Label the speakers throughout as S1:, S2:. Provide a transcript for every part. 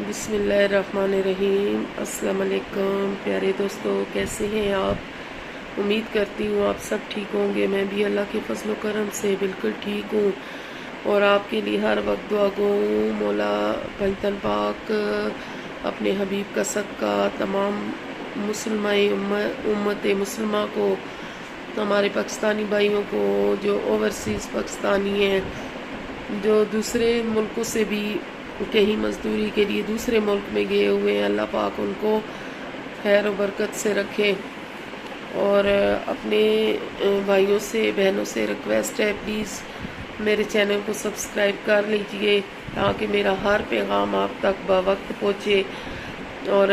S1: بسم اللہ الرحمن الرحیم۔ السلام علیکم پیارے دوستو، کیسے ہیں آپ؟ امید کرتی ہوں آپ سب ٹھیک ہوں گے۔ میں بھی اللہ کے فضل و کرم سے بالکل ٹھیک ہوں اور آپ کے لیے ہر وقت دعا گو ہوں۔ مولا پنجتن پاک اپنے حبیب کا صدقہ تمام امت مسلمہ کو، ہمارے پاکستانی بھائیوں کو جو اوورسیز پاکستانی ہیں، جو دوسرے ملکوں سے بھی کہیں مزدوری کے لیے دوسرے ملک میں گئے ہوئے ہیں، اللہ پاک ان کو خیر و برکت سے رکھے۔ اور اپنے بھائیوں سے بہنوں سے ریکویسٹ ہے، پلیز میرے چینل کو سبسکرائب کر لیجئے تاکہ میرا ہر پیغام آپ تک بوقت پہنچے، اور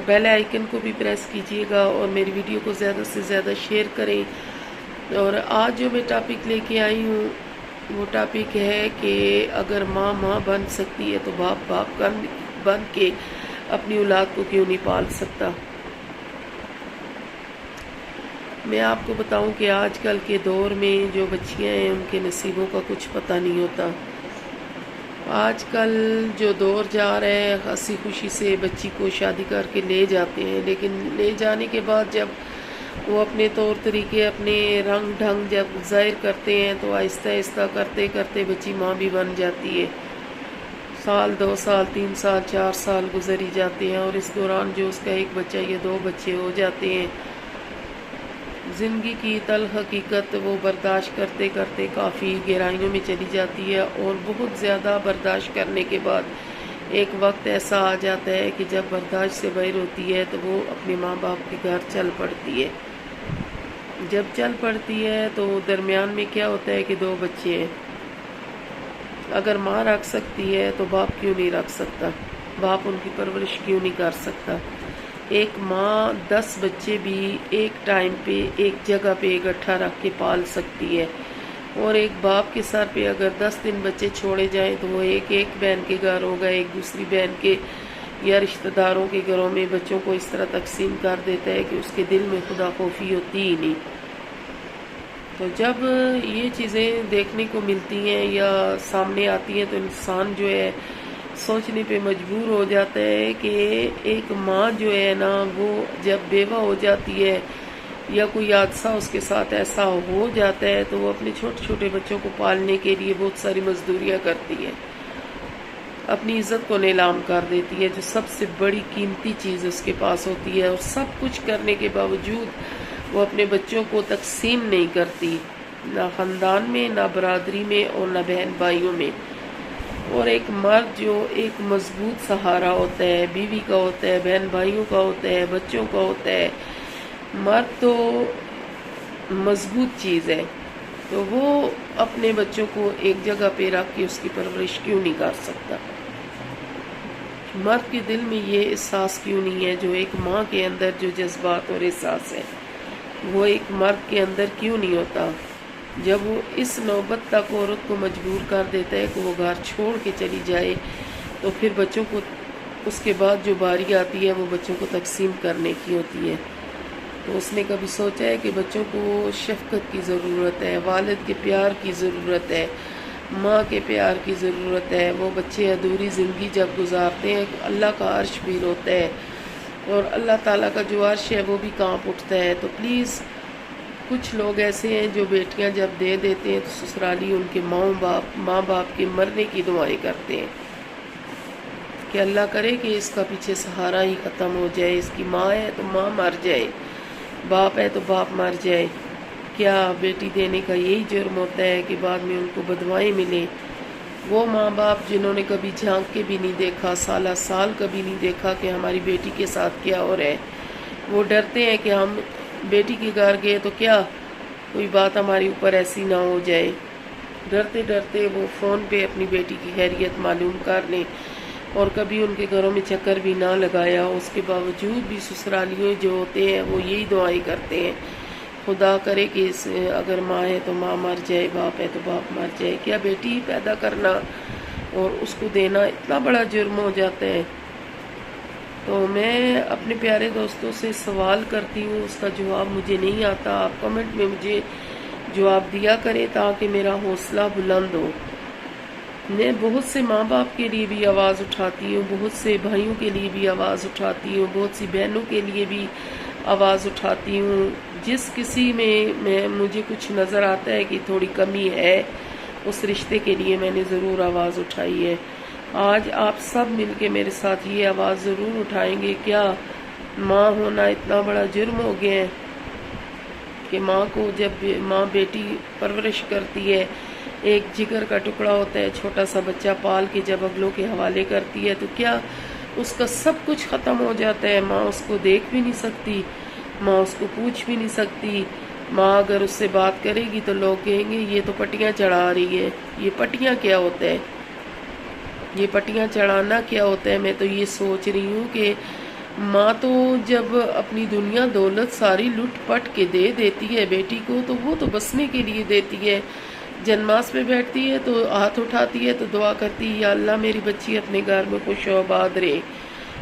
S1: بیل آئیکن کو بھی پریس کیجئے گا اور میری ویڈیو کو زیادہ سے زیادہ شیئر کریں۔ اور آج جو میں ٹاپک لے کے آئی ہوں وہ ٹاپک ہے کہ اگر ماں بن سکتی ہے تو باپ بن کے اپنی اولاد کو کیوں نہیں پال سکتا۔ میں آپ کو بتاؤں کہ آج کل کے دور میں جو بچیاں ہیں ان کے نصیبوں کا کچھ پتہ نہیں ہوتا۔ آج کل جو دور جا رہا ہے، ہنسی خوشی سے بچی کو شادی کر کے لے جاتے ہیں، لیکن لے جانے کے بعد جب وہ اپنے طور طریقے، اپنے رنگ ڈھنگ جب ظاہر کرتے ہیں تو آہستہ آہستہ کرتے کرتے بچی ماں بھی بن جاتی ہے۔ سال 2 سال 3 سال 4 سال گزر ہی جاتے ہیں، اور اس دوران جو اس کا ایک بچہ یا 2 بچے ہو جاتے ہیں، زندگی کی تلخ حقیقت وہ برداشت کرتے کرتے کافی گہرائیوں میں چلی جاتی ہے، اور بہت زیادہ برداشت کرنے کے بعد ایک وقت ایسا آ جاتا ہے کہ جب برداشت سے باہر ہوتی ہے تو وہ اپنے ماں باپ کے گھر چل پڑتی ہے۔ جب چل پڑتی ہے تو درمیان میں کیا ہوتا ہے کہ 2 بچے ہیں۔ اگر ماں رکھ سکتی ہے تو باپ کیوں نہیں رکھ سکتا؟ باپ ان کی پرورش کیوں نہیں کر سکتا؟ ایک ماں 10 بچے بھی ایک ٹائم پہ ایک جگہ پہ اکٹھا رکھ کے پال سکتی ہے، اور ایک باپ کے سر پہ اگر 10 دن بچے چھوڑے جائیں تو وہ ایک بہن کے گھر ہوگا، ایک دوسری بہن کے یا رشتہ داروں کے گھروں میں بچوں کو اس طرح تقسیم کر دیتا ہے کہ اس کے دل میں خدا خوفی ہوتی ہی نہیں۔ تو جب یہ چیزیں دیکھنے کو ملتی ہیں یا سامنے آتی ہیں تو انسان جو ہے سوچنے پہ مجبور ہو جاتا ہے کہ ایک ماں جو ہے نا، وہ جب بیوہ ہو جاتی ہے یا کوئی حادثہ اس کے ساتھ ایسا ہو جاتا ہے تو وہ اپنے چھوٹے چھوٹے بچوں کو پالنے کے لیے بہت ساری مزدوریاں کرتی ہے، اپنی عزت کو نیلام کر دیتی ہے، جو سب سے بڑی قیمتی چیز اس کے پاس ہوتی ہے، اور سب کچھ کرنے کے باوجود وہ اپنے بچوں کو تقسیم نہیں کرتی، نہ خاندان میں، نہ برادری میں، اور نہ بہن بھائیوں میں۔ اور ایک مرد جو ایک مضبوط سہارا ہوتا ہے، بیوی کا ہوتا ہے، بہن بھائیوں کا ہوتا ہے، بچوں کا ہوتا ہے، مرد تو مضبوط چیز ہے، تو وہ اپنے بچوں کو ایک جگہ پہ رکھ کے اس کی پرورش کیوں نہیں کر سکتا؟ مرد کے دل میں یہ احساس کیوں نہیں ہے جو ایک ماں کے اندر جو جذبات اور احساس ہے، وہ ایک مرد کے اندر کیوں نہیں ہوتا؟ جب وہ اس نوبت تک عورت کو مجبور کر دیتا ہے کہ وہ گھر چھوڑ کے چلی جائے، تو پھر بچوں کو اس کے بعد جو باری آتی ہے وہ بچوں کو تقسیم کرنے کی ہوتی ہے۔ تو اس نے کبھی سوچا ہے کہ بچوں کو شفقت کی ضرورت ہے، والد کے پیار کی ضرورت ہے، ماں کے پیار کی ضرورت ہے؟ وہ بچے ادھوری زندگی جب گزارتے ہیں اللہ کا عرش بھی روتا ہے، اور اللہ تعالیٰ کا جو عرش ہے وہ بھی کانپ اٹھتا ہے۔ تو پلیز، کچھ لوگ ایسے ہیں جو بیٹیاں جب دے دیتے ہیں تو سسرالی ان کے ماں باپ کے مرنے کی دعائیں کرتے ہیں کہ اللہ کرے کہ اس کا پیچھے سہارا ہی ختم ہو جائے، اس کی ماں ہے تو ماں مر جائے، باپ ہے تو باپ مر جائے۔ کیا بیٹی دینے کا یہی جرم ہوتا ہے کہ بعد میں ان کو بدوائیں ملیں؟ وہ ماں باپ جنہوں نے کبھی جھانک کے بھی نہیں دیکھا، سالہ سال کبھی نہیں دیکھا کہ ہماری بیٹی کے ساتھ کیا ہو رہا ہے، وہ ڈرتے ہیں کہ ہم بیٹی کے گھر گئے تو کیا کوئی بات ہمارے اوپر ایسی نہ ہو جائے، ڈرتے ڈرتے وہ فون پہ اپنی بیٹی کی خیریت معلوم کر لیں، اور کبھی ان کے گھروں میں چکر بھی نہ لگایا، اس کے باوجود بھی سسرالیوں جو ہوتے ہیں وہ یہی دعائیں کرتے ہیں، خدا کرے کہ اگر ماں ہے تو ماں مر جائے، باپ ہے تو باپ مر جائے۔ کیا بیٹی پیدا کرنا اور اس کو دینا اتنا بڑا جرم ہو جاتا ہے؟ تو میں اپنے پیارے دوستوں سے سوال کرتی ہوں، اس کا جواب مجھے نہیں آتا، آپ کمنٹ میں مجھے جواب دیا کریں تاکہ میرا حوصلہ بلند ہو۔ میں بہت سے ماں باپ کے لیے بھی آواز اٹھاتی ہوں، بہت سے بھائیوں کے لیے بھی آواز اٹھاتی ہوں، بہت سی بہنوں کے لیے بھی آواز اٹھاتی ہوں۔ جس کسی میں مجھے کچھ نظر آتا ہے کہ تھوڑی کمی ہے، اس رشتے کے لیے میں نے ضرور آواز اٹھائی ہے۔ آج آپ سب مل کے میرے ساتھ یہ آواز ضرور اٹھائیں گے، کیا ماں ہونا اتنا بڑا جرم ہو گیا ہے کہ ماں کو جب ماں بیٹی پرورش کرتی ہے، ایک جگر کا ٹکڑا ہوتا ہے، چھوٹا سا بچہ پال کے جب اگلوں کے حوالے کرتی ہے تو کیا اس کا سب کچھ ختم ہو جاتا ہے؟ ماں اس کو دیکھ بھی نہیں سکتی، ماں اس کو پوچھ بھی نہیں سکتی۔ ماں اگر اس سے بات کرے گی تو لوگ کہیں گے یہ تو پٹیاں چڑھا رہی ہے۔ یہ پٹیاں کیا ہوتا ہے؟ یہ پٹیاں چڑھانا کیا ہوتا ہے؟ میں تو یہ سوچ رہی ہوں کہ ماں تو جب اپنی دنیا دولت ساری لٹ پٹ کے دے دیتی ہے بیٹی کو، تو وہ تو بسنے کے لیے دیتی ہے۔ جنماس پہ بیٹھتی ہے تو ہاتھ اٹھاتی ہے تو دعا کرتی ہے، یا اللہ میری بچی اپنے گھر میں خوش و آباد رہے،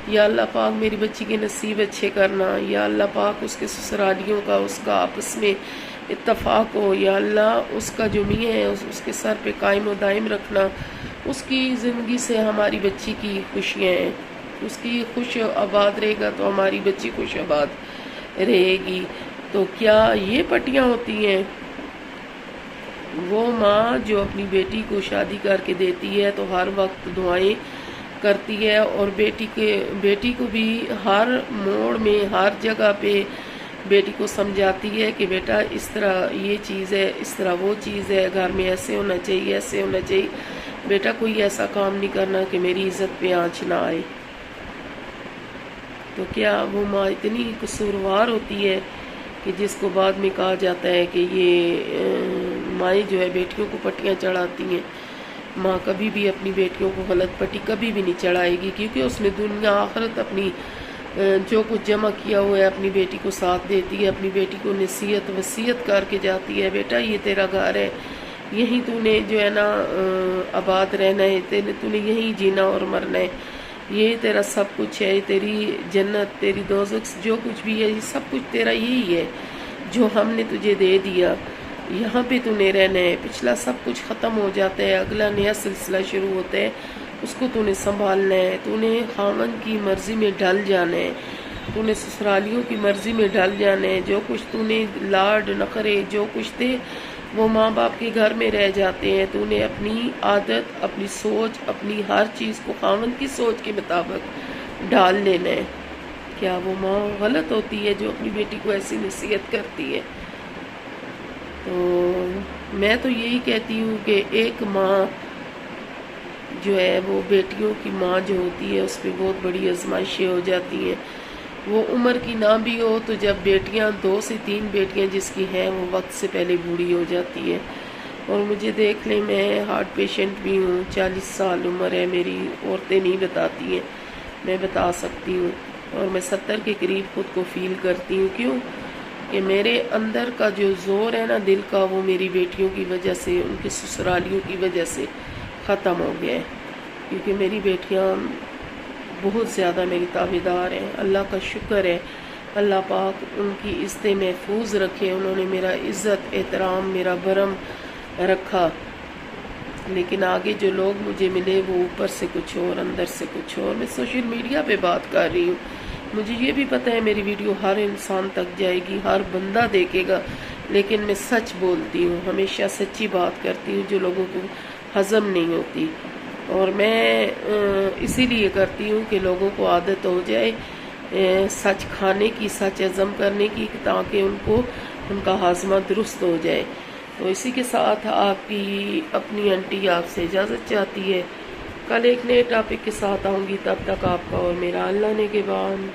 S1: یا اللہ پاک میری بچی کے نصیب اچھے کرنا، یا اللہ پاک اس کے سسرالیوں کا اس کا آپس میں اتفاق ہو، یا اللہ اس کا جو میاں ہے اس کے سر پہ قائم و دائم رکھنا، اس کی زندگی سے ہماری بچی کی خوشیاں ہیں، اس کی خوش آباد رہے گا تو ہماری بچی خوش آباد رہے گی۔ تو کیا یہ پٹیاں ہوتی ہیں؟ وہ ماں جو اپنی بیٹی کو شادی کر کے دیتی ہے تو ہر وقت دعائیں کرتی ہے، اور بیٹی کو بھی ہر موڑ میں ہر جگہ پہ بیٹی کو سمجھاتی ہے کہ بیٹا اس طرح یہ چیز ہے، اس طرح وہ چیز ہے، گھر میں ایسے ہونا چاہیے، ایسے ہونا چاہیے، بیٹا کوئی ایسا کام نہیں کرنا کہ میری عزت پہ آنچ نہ آئے۔ تو کیا وہ ماں اتنی قصوروار ہوتی ہے کہ جس کو بعد میں کہا جاتا ہے کہ یہ مائیں جو ہے بیٹیوں کو پٹیاں چڑھاتی ہیں؟ ماں کبھی بھی اپنی بیٹیوں کو غلط پٹی کبھی بھی نہیں چڑھائے گی، کیونکہ اس نے دنیا آخرت اپنی جو کچھ جمع کیا ہوا ہے اپنی بیٹی کو ساتھ دیتی ہے، اپنی بیٹی کو نصیحت وصیت کر کے جاتی ہے، بیٹا یہ تیرا گھر ہے، یہیں تو نے جو ہے نا آباد رہنا ہے، تو نے یہیں جینا اور مرنا ہے، یہ تیرا سب کچھ ہے، تیری جنت تیری دوزخ جو کچھ بھی ہے یہ سب کچھ تیرا یہی ہے جو ہم نے تجھے دے دیا، یہاں پہ تو نے رہنا ہے، پچھلا سب کچھ ختم ہو جاتا ہے، اگلا نیا سلسلہ شروع ہوتا ہے، اس کو تو نے سنبھالنا ہے، تو نے خاوند کی مرضی میں ڈھل جانا ہے، تو نے سسرالیوں کی مرضی میں ڈھل جانا ہے، جو کچھ تو نے لاڈ نخرے جو کچھ تھے وہ ماں باپ کے گھر میں رہ جاتے ہیں، تو نے اپنی عادت اپنی سوچ اپنی ہر چیز کو خاوند کی سوچ کے مطابق ڈال لینا ہے۔ کیا وہ ماں غلط ہوتی ہے جو اپنی بیٹی کو ایسی نصیحت کرتی ہے؟ تو میں تو یہی کہتی ہوں کہ ایک ماں جو ہے وہ بیٹیوں کی ماں جو ہوتی ہے اس پہ بہت بڑی آزمائشیں ہو جاتی ہیں، وہ عمر کی نہ بھی ہو تو جب بیٹیاں 2 سے 3 بیٹیاں جس کی ہیں وہ وقت سے پہلے بوڑھی ہو جاتی ہے، اور مجھے دیکھ لیں میں ہارٹ پیشنٹ بھی ہوں، 40 سال عمر ہے میری، عورتیں نہیں بتاتی ہیں، میں بتا سکتی ہوں، اور میں 70 کے قریب خود کو فیل کرتی ہوں، کیوں کہ میرے اندر کا جو زور ہے نا دل کا وہ میری بیٹیوں کی وجہ سے ان کے سسرالیوں کی وجہ سے ختم ہو گیا ہے، کیونکہ میری بیٹیاں بہت زیادہ میری تابعدار ہیں، اللہ کا شکر ہے، اللہ پاک ان کی عزتیں محفوظ رکھے، انہوں نے میرا عزت احترام میرا برم رکھا، لیکن آگے جو لوگ مجھے ملے وہ اوپر سے کچھ اور اندر سے کچھ اور۔ میں سوشل میڈیا پہ بات کر رہی ہوں، مجھے یہ بھی پتہ ہے میری ویڈیو ہر انسان تک جائے گی، ہر بندہ دیکھے گا، لیکن میں سچ بولتی ہوں، ہمیشہ سچی بات کرتی ہوں جو لوگوں کو ہضم نہیں ہوتی، اور میں اسی لیے کرتی ہوں کہ لوگوں کو عادت ہو جائے سچ کھانے کی، سچ ہضم کرنے کی، تاکہ ان کا ہاضمہ درست ہو جائے۔ تو اسی کے ساتھ آپ کی اپنی انٹی آپ سے اجازت چاہتی ہے، کل ایک نئے ٹاپک کے ساتھ آؤں گی، تب تک آپ کا اور میرا اللہ نگہبان۔